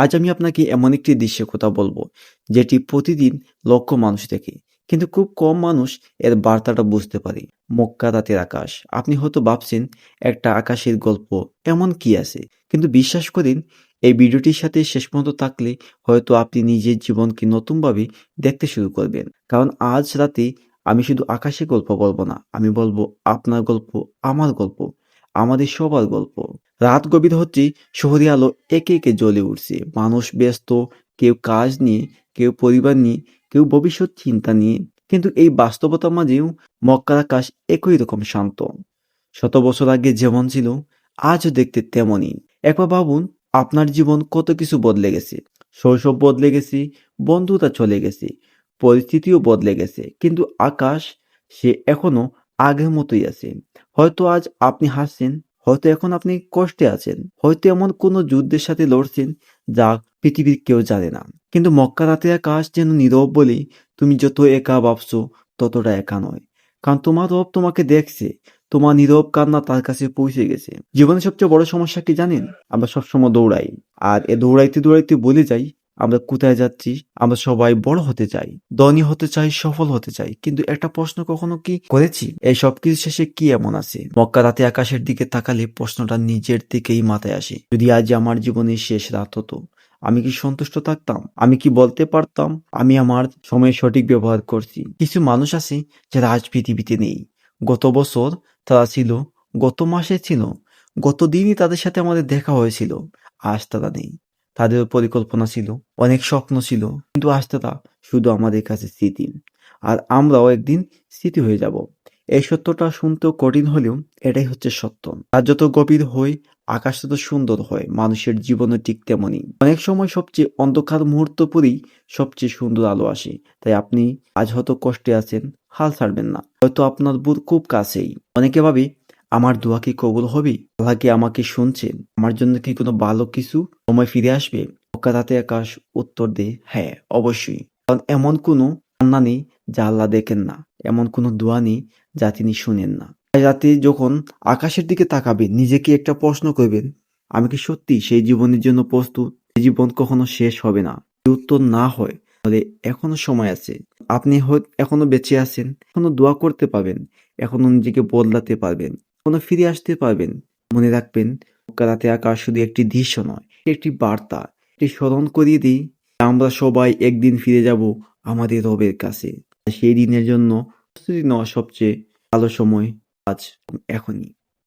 আজ আমি আপনাকে এমন একটি দৃশ্যের কথা বলবো, যেটি প্রতিদিন লক্ষ মানুষ দেখে, কিন্তু খুব কম মানুষ এর বার্তাটা বুঝতে পারে। মক্কা রাতের আকাশ। আপনি হয়তো ভাবছেন, একটা আকাশের গল্প, এমন কি আছে? কিন্তু বিশ্বাস করেন, এই ভিডিওটির সাথে শেষ পর্যন্ত থাকলে হয়তো আপনি নিজের জীবনকে নতুনভাবে দেখতে শুরু করবেন। কারণ আজ রাতে আমি শুধু আকাশের গল্প বলবো না, আমি বলবো আপনার গল্প, আমার গল্প, আমাদের সবার গল্প। রাত গভীর হচ্ছে, শহুরে আলো একে একে জ্বলে উঠছে। মানুষ ব্যস্ত, কেউ কাজ নিয়ে, কেউ পরিবার নিয়ে, কেউ ভবিষ্যৎ চিন্তা নিয়ে। কিন্তু এই বাস্তবতার মাঝেও মক্কার আকাশ একই রকম শান্ত। শত বছর আগে যেমন ছিল, আজও দেখতে তেমনই। একবার ভাবুন, আপনার জীবন কত কিছু বদলে গেছে। শৈশব বদলে গেছে, বন্ধুতা চলে গেছে, পরিস্থিতিও বদলে গেছে, কিন্তু আকাশ, সে এখনো আগের মতোই আছে। হয়তো আজ আপনি হাসছেন, হয়তো এখন আপনি কষ্টে আছেন, হয়তো এমন কোনো যুদ্ধের সাথে লড়ছেন যা পৃথিবীর কেউ জানে না। কিন্তু মক্কা রাতের আকাশ যেন নীরব বলে, তুমি যত একা ভাবছো ততটা একা নয়। কারণ তোমার রব তোমাকে দেখছে, তোমার নীরব কান্না তার কাছে পৌঁছে গেছে। জীবনের সবচেয়ে বড় সমস্যা কি জানেন? আমরা সবসময় দৌড়াই, আর এ দৌড়াইতে দৌড়াইতে ভুলে যাই আমরা কোথায় যাচ্ছি। আমরা সবাই বড় হতে চাই, ধনী হতে চাই, সফল হতে চাই, কিন্তু একটা প্রশ্ন কখনো কি করেছি, এই সবকিছু শেষে কি এমন আছে? মক্কা রাতে আকাশের দিকে তাকালে প্রশ্নটা নিজের দিকেই মাথায় আসে। যদি আজ আমার জীবনের শেষ রাত হতো, আমি কি সন্তুষ্ট থাকতাম? আমি কি বলতে পারতাম আমি আমার সময় সঠিক ব্যবহার করছি? কিছু মানুষ আছে যারা আজ পৃথিবীতে নেই। গত বছর তারা ছিল, গত মাসে ছিল, গত দিনই তাদের সাথে আমাদের দেখা হয়েছিল। আজ তারা নেই। তাদের পরিকল্পনা ছিল, অনেক স্বপ্ন ছিল, কিন্তু আজ তারা শুধু আমাদের কাছে স্মৃতি। আর আমরাও একদিন স্মৃতি হয়ে যাব। এই সত্যটা শুনতেও কঠিন হলেও এটাই হচ্ছে সত্য। আর যত গভীর হয়, আকাশ তত সুন্দর হয়। মানুষের জীবনে ঠিক তেমনই। অনেক সময় সবচেয়ে অন্ধকার মুহূর্ত পরেই সবচেয়ে সুন্দর আলো আসে। তাই আপনি আজ হয়তো কষ্টে আছেন, হাল ছাড়বেন না। হয়তো আপনার বুথ খুব কাছেই। অনেকে ভাবে, আমার দোয়া কি কবুল হবে? আল্লাহ কি আমাকে শুনছেন? আমার জন্য কি কোনো ভালো কিছু সময় ফিরে আসবে? মক্কা রাতে আকাশ উত্তর দেয়, হ্যাঁ, অবশ্যই। কারণ এমন কোনো কান্না নেই যা আল্লাহ দেখেন না, এমন কোনো দোয়া নেই যা তিনি শুনেন না। তাই রাতে যখন আকাশের দিকে তাকাবেন, নিজেকে একটা প্রশ্ন করবেন, আমি কি সত্যি সেই জীবনের জন্য প্রস্তুত? এই জীবন কখনো শেষ হবে না। যদি উত্তর না হয়, তাহলে এখনো সময় আছে। আপনি হয়তো এখনো বেঁচে আছেন, এখনো দোয়া করতে পারবেন, এখনো নিজেকে বদলাতে পারবেন, এখনো ফিরে আসতে পারবেন। মনে রাখবেন, মক্কা রাতে আকাশ শুধু একটি দৃশ্য নয়, একটি বার্তা। এটি স্মরণ করিয়ে দিই, আমরা সবাই একদিন ফিরে যাব আমাদের রবের কাছে। সেই দিনের জন্য প্রস্তুতি নেওয়া সবচেয়ে ভালো সময় আজ, এখনই।